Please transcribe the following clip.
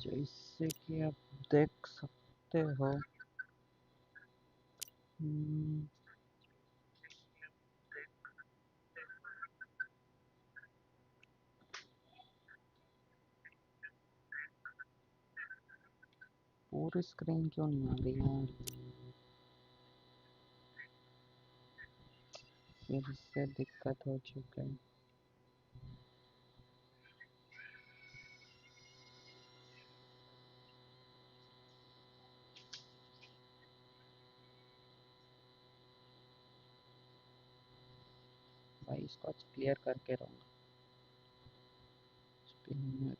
जैसे कि आप देख सकते हो। पूरी स्क्रीन क्यों नहीं आ रही यार? फिर से दिक्कत हो चुका है। भाई इसको आज क्लियर करके रहूँगा।